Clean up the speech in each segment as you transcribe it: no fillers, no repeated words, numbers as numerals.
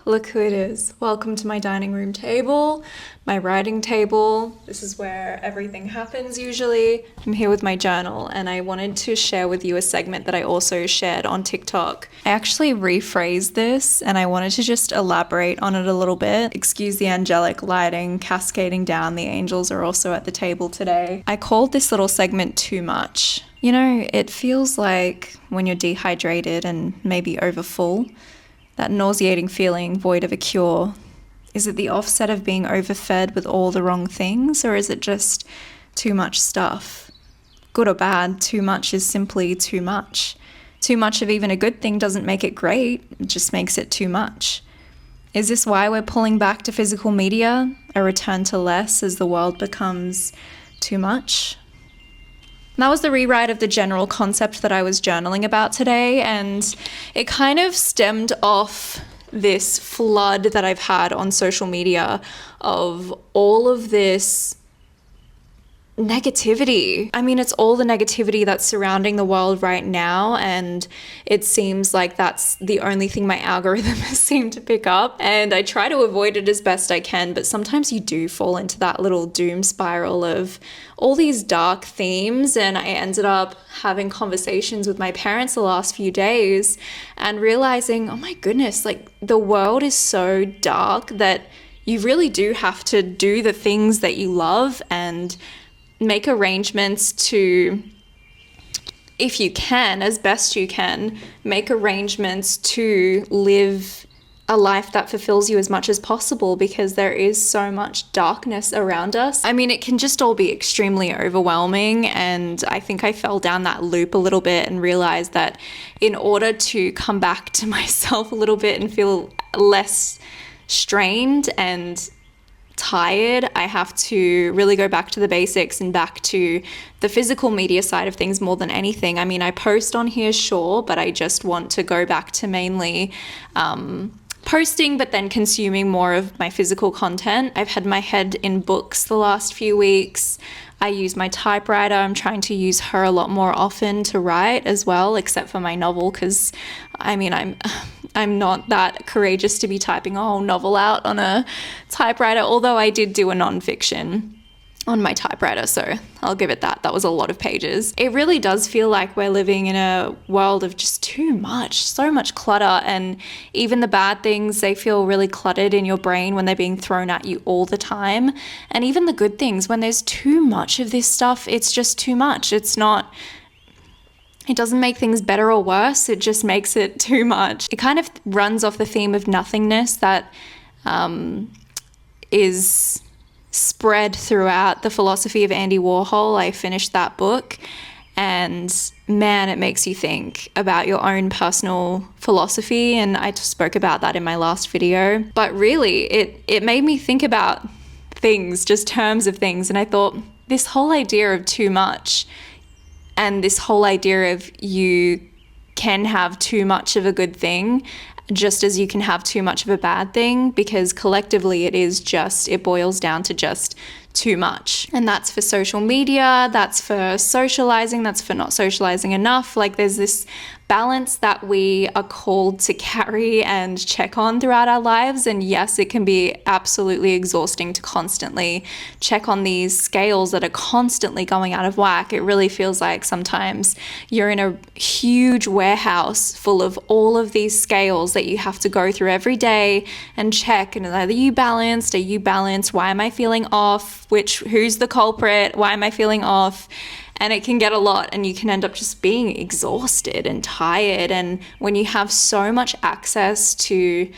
look who it is. Welcome to my dining room table, my writing table. This is where everything happens usually. I'm here with my journal, and I wanted to share with you a segment that I also shared on TikTok. I actually rephrased this, and I wanted to just elaborate on it a little bit. Excuse the angelic lighting cascading down. The angels are also at the table today. I called this little segment Too Much. You know, it feels like when you're dehydrated and maybe overfull, that nauseating feeling void of a cure. Is it the offset of being overfed with all the wrong things, or is it just too much stuff? Good or bad, too much is simply too much. Too much of even a good thing doesn't make it great, it just makes it too much. Is this why we're pulling back to physical media? A return to less as the world becomes too much? That was the rewrite of the general concept that I was journaling about today, and it kind of stemmed off this flood that I've had on social media of all of this negativity. I mean, it's all the negativity that's surrounding the world right now, and it seems like that's the only thing my algorithm has seemed to pick up, and I try to avoid it as best I can, but sometimes you do fall into that little doom spiral of all these dark themes. And I ended up having conversations with my parents the last few days and realizing, oh my goodness, like the world is so dark that you really do have to do the things that you love and make arrangements to, if you can, as best you can, make arrangements to live a life that fulfills you as much as possible, because there is so much darkness around us. I mean, it can just all be extremely overwhelming, and I think I fell down that loop a little bit and realized that in order to come back to myself a little bit and feel less strained and tired, I have to really go back to the basics and back to the physical media side of things more than anything. I mean, I post on here, sure, but I just want to go back to mainly posting, but then consuming more of my physical content. I've had my head in books the last few weeks. I use my typewriter. I'm trying to use her a lot more often to write as well, except for my novel, because I mean, I'm not that courageous to be typing a whole novel out on a typewriter, although I did do a nonfiction on my typewriter, so I'll give it that. That was a lot of pages. It really does feel like we're living in a world of just too much, so much clutter, and even the bad things, they feel really cluttered in your brain when they're being thrown at you all the time. And even the good things, when there's too much of this stuff, it's just too much. It doesn't make things better or worse, it just makes it too much. It kind of runs off the theme of nothingness that is spread throughout the philosophy of Andy Warhol. I finished that book, and man, it makes you think about your own personal philosophy, and I spoke about that in my last video. But really, it made me think about things, just terms of things, and I thought this whole idea of too much, and this whole idea of you can have too much of a good thing just as you can have too much of a bad thing, because collectively it boils down to just too much. And that's for social media, that's for socializing, that's for not socializing enough. Like, there's this balance that we are called to carry and check on throughout our lives. And yes, it can be absolutely exhausting to constantly check on these scales that are constantly going out of whack. It really feels like sometimes you're in a huge warehouse full of all of these scales that you have to go through every day and check. And are you balanced? Are you balanced? Why am I feeling off? Who's the culprit? Why am I feeling off? And it can get a lot, and you can end up just being exhausted and tired. And when you have so much access to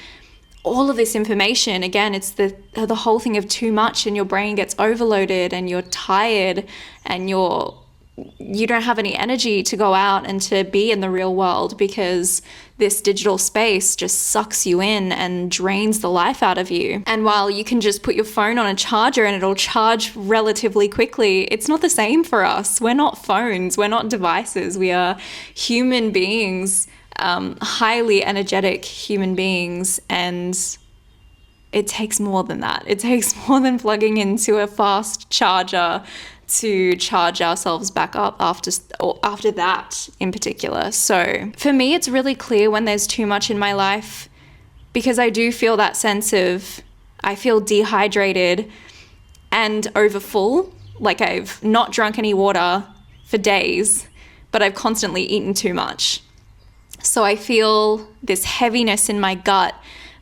all of this information, again, it's the whole thing of too much, and your brain gets overloaded and you're tired and you don't have any energy to go out and to be in the real world, because this digital space just sucks you in and drains the life out of you. And while you can just put your phone on a charger and it'll charge relatively quickly, it's not the same for us. We're not phones, we're not devices. We are human beings, highly energetic human beings, and it takes more than that. It takes more than plugging into a fast charger to charge ourselves back up after that in particular. So for me, it's really clear when there's too much in my life because I do feel that sense of, I feel dehydrated and overfull. Like I've not drunk any water for days, but I've constantly eaten too much. So I feel this heaviness in my gut,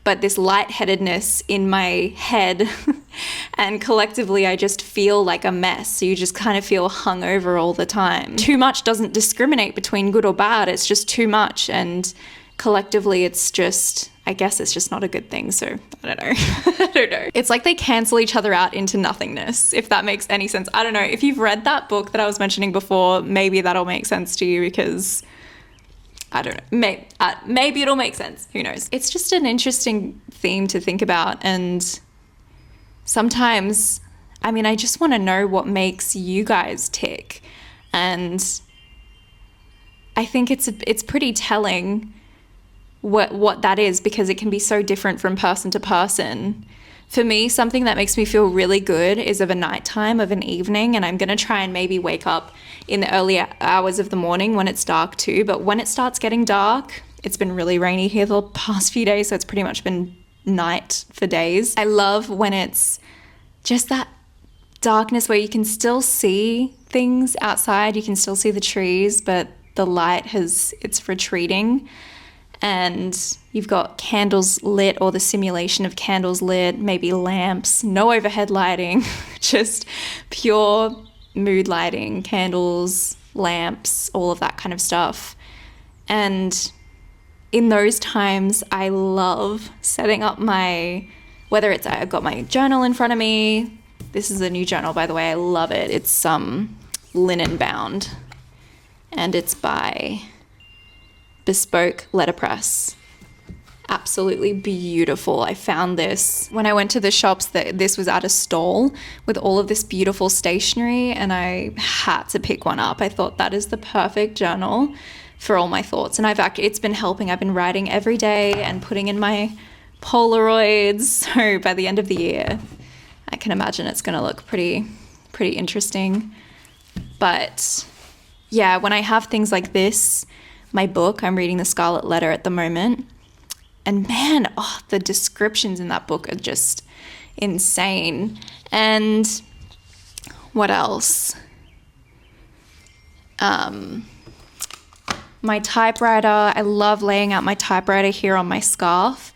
but this lightheadedness in my head. And collectively, I just feel like a mess. So you just kind of feel hungover all the time. Too much doesn't discriminate between good or bad. It's just too much. And collectively, it's just, I guess it's just not a good thing. So I don't know. I don't know. It's like they cancel each other out into nothingness, if that makes any sense. I don't know. If you've read that book that I was mentioning before, maybe that'll make sense to you, because I don't know. Maybe it'll make sense. Who knows? It's just an interesting theme to think about. And sometimes, I mean, I just want to know what makes you guys tick. And I think it's pretty telling what that is, because it can be so different from person to person. For me, something that makes me feel really good is of a nighttime, of an evening, and I'm going to try and maybe wake up in the early hours of the morning when it's dark too. But when it starts getting dark, it's been really rainy here the past few days, so it's pretty much been night for days. I love when it's just that darkness where you can still see things outside, you can still see the trees, but the light it's retreating. And you've got candles lit, or the simulation of candles lit, maybe lamps, no overhead lighting, just pure mood lighting, candles, lamps, all of that kind of stuff. And in those times, I love setting up whether it's, I've got my journal in front of me. This is a new journal, by the way. I love it. It's linen bound, and it's by Bespoke Letterpress. Absolutely beautiful. I found this when I went to the shops. This was at a stall with all of this beautiful stationery, and I had to pick one up. I thought that is the perfect journal for all my thoughts, and it's been helping. I've been writing every day and putting in my Polaroids. So by the end of the year, I can imagine it's going to look pretty interesting. But yeah, when I have things like this, my book, I'm reading The Scarlet Letter at the moment. And man, the descriptions in that book are just insane. And what else? My typewriter, I love laying out my typewriter here on my scarf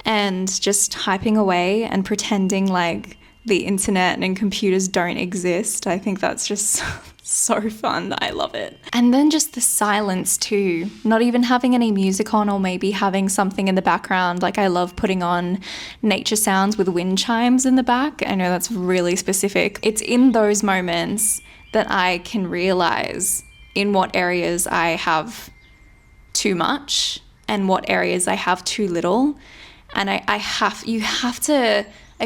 and just typing away and pretending like the internet and computers don't exist. I think that's just so fun. I love it. And then just the silence too, not even having any music on, or maybe having something in the background. Like I love putting on nature sounds with wind chimes in the back. I know that's really specific. It's in those moments that I can realize in what areas I have too much and what areas I have too little. And I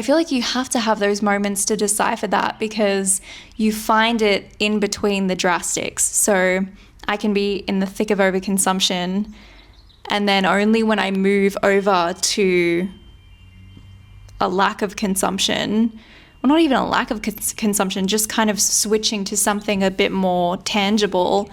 feel like you have to have those moments to decipher that, because you find it in between the drastics. So I can be in the thick of overconsumption, and then only when I move over to a lack of consumption, well, not even a lack of consumption, just kind of switching to something a bit more tangible,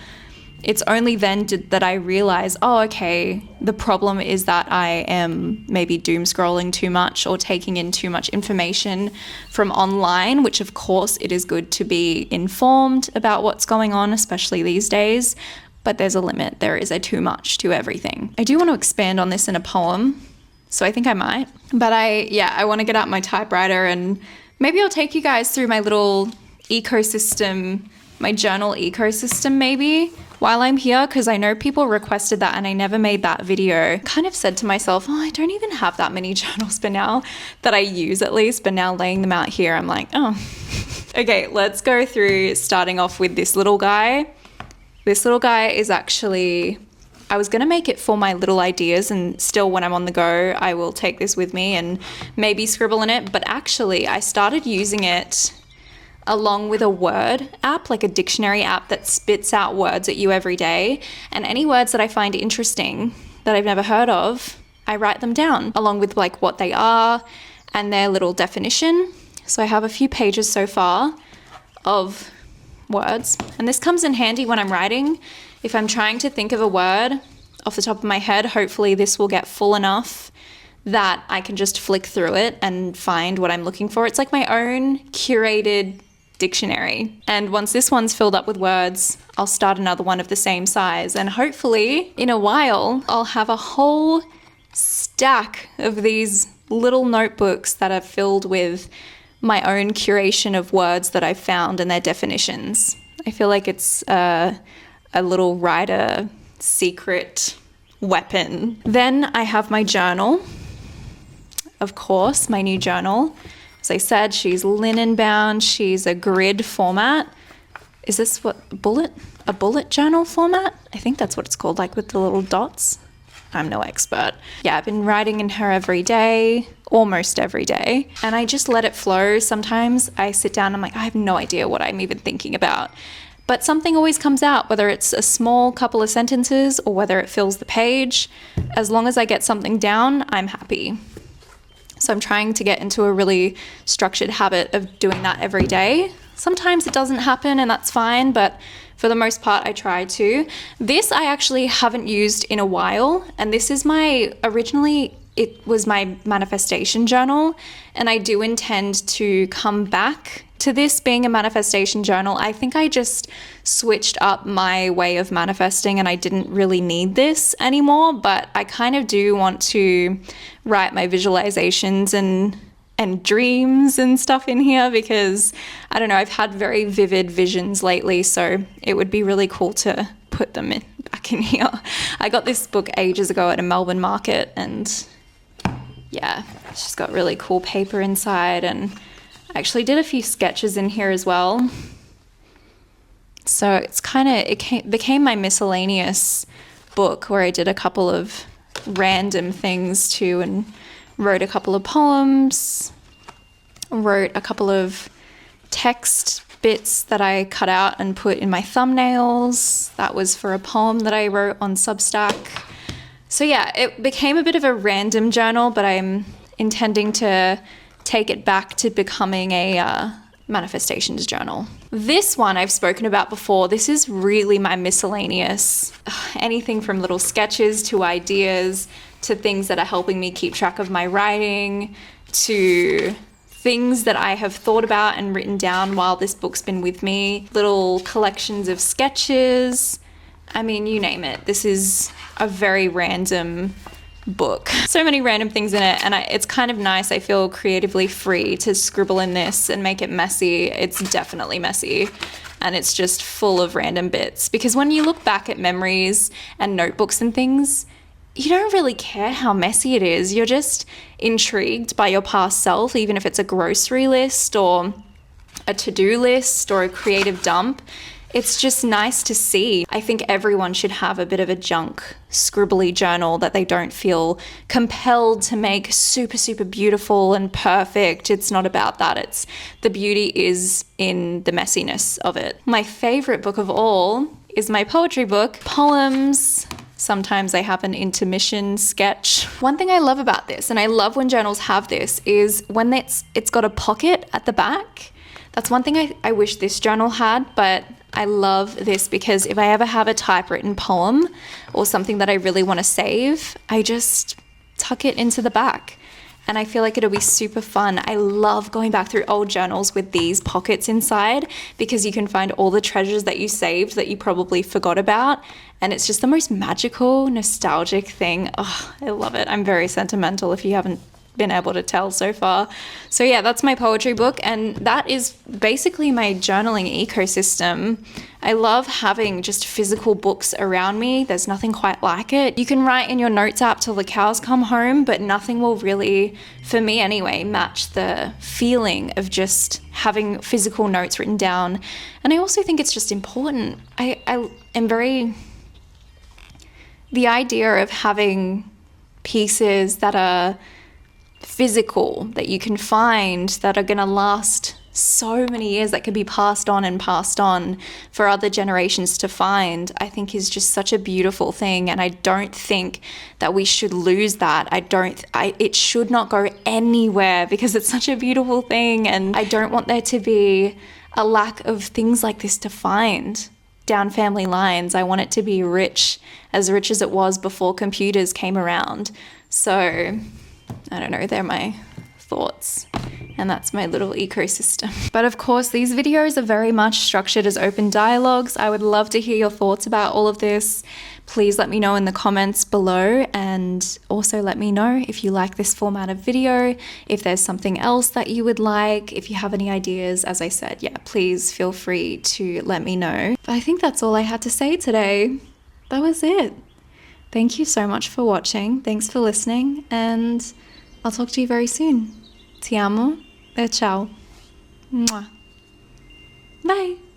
it's only then that I realize, okay, the problem is that I am maybe doom scrolling too much or taking in too much information from online, which of course it is good to be informed about what's going on, especially these days, but there's a limit. There is a too much to everything. I do want to expand on this in a poem, so I think I might, but I want to get out my typewriter and maybe I'll take you guys through my little ecosystem, my journal ecosystem maybe, while I'm here, because I know people requested that and I never made that video. Kind of said to myself, I don't even have that many journals, but now that I use at least, but now laying them out here, I'm like, Okay, let's go through, starting off with this little guy. This little guy is actually, I was going to make it for my little ideas, and still when I'm on the go, I will take this with me and maybe scribble in it. But actually, I started using it along with a word app, like a dictionary app that spits out words at you every day. And any words that I find interesting that I've never heard of, I write them down along with like what they are and their little definition. So I have a few pages so far of words, and this comes in handy when I'm writing. If I'm trying to think of a word off the top of my head, hopefully this will get full enough that I can just flick through it and find what I'm looking for. It's like my own curated dictionary. And once this one's filled up with words, I'll start another one of the same size. And hopefully in a while, I'll have a whole stack of these little notebooks that are filled with my own curation of words that I've found and their definitions. I feel like it's a little writer secret weapon. Then I have my journal. Of course, my new journal. As I said, she's linen bound. She's a grid format. Is this a bullet journal format? I think that's what it's called, like with the little dots. I'm no expert. Yeah, I've been writing in her every day, almost every day, and I just let it flow. Sometimes I sit down and I'm like, I have no idea what I'm even thinking about. But something always comes out, whether it's a small couple of sentences or whether it fills the page. As long as I get something down, I'm happy. So I'm trying to get into a really structured habit of doing that every day. Sometimes it doesn't happen and that's fine, but for the most part, I try to. This I actually haven't used in a while, and this is it was my manifestation journal, and I do intend to come back to this being a manifestation journal. I think I just switched up my way of manifesting and I didn't really need this anymore, but I kind of do want to write my visualizations and dreams and stuff in here because, I don't know, I've had very vivid visions lately, so it would be really cool to put them back in here. I got this book ages ago at a Melbourne market, and yeah, it's just got really cool paper inside, and I actually did a few sketches in here as well. So it's became my miscellaneous book where I did a couple of random things too, and wrote a couple of poems, wrote a couple of text bits that I cut out and put in my thumbnails. That was for a poem that I wrote on Substack. So yeah, it became a bit of a random journal, but I'm intending to take it back to becoming a manifestations journal. This one I've spoken about before. This is really my miscellaneous. Anything from little sketches to ideas to things that are helping me keep track of my writing to things that I have thought about and written down while this book's been with me. Little collections of sketches. I mean, you name it. This is a very random book. So many random things in it, and it's kind of nice. I feel creatively free to scribble in this and make it messy. It's definitely messy, and it's just full of random bits, because when you look back at memories and notebooks and things, you don't really care how messy it is. You're just intrigued by your past self, even if it's a grocery list or a to-do list or a creative dump. It's just nice to see. I think everyone should have a bit of a junk, scribbly journal that they don't feel compelled to make super, super beautiful and perfect. It's not about that. It's the beauty is in the messiness of it. My favorite book of all is my poetry book, poems. Sometimes I have an intermission sketch. One thing I love about this, and I love when journals have this, is when it's got a pocket at the back. That's one thing I wish this journal had, but I love this because if I ever have a typewritten poem or something that I really want to save, I just tuck it into the back. And I feel like it'll be super fun. I love going back through old journals with these pockets inside because you can find all the treasures that you saved that you probably forgot about. And it's just the most magical, nostalgic thing. Oh, I love it. I'm very sentimental if you haven't been able to tell so far. So yeah, that's my poetry book, and that is basically my journaling ecosystem. I love having just physical books around me. There's nothing quite like it. You can write in your notes app till the cows come home, but nothing will really, for me anyway, match the feeling of just having physical notes written down. And I also think it's just important. I am very, the idea of having pieces that are physical, that you can find, that are going to last so many years, that could be passed on for other generations to find, I think is just such a beautiful thing. And I don't think that we should lose that. It should not go anywhere because it's such a beautiful thing. And I don't want there to be a lack of things like this to find down family lines. I want it to be rich as it was before computers came around. So I don't know, they're my thoughts. And that's my little ecosystem. But of course, these videos are very much structured as open dialogues. I would love to hear your thoughts about all of this. Please let me know in the comments below, and also let me know if you like this format of video, if there's something else that you would like, if you have any ideas. As I said, yeah, please feel free to let me know. But I think that's all I had to say today. That was it. Thank you so much for watching. Thanks for listening, and I'll talk to you very soon. Ti amo e ciao. Mwah. Bye.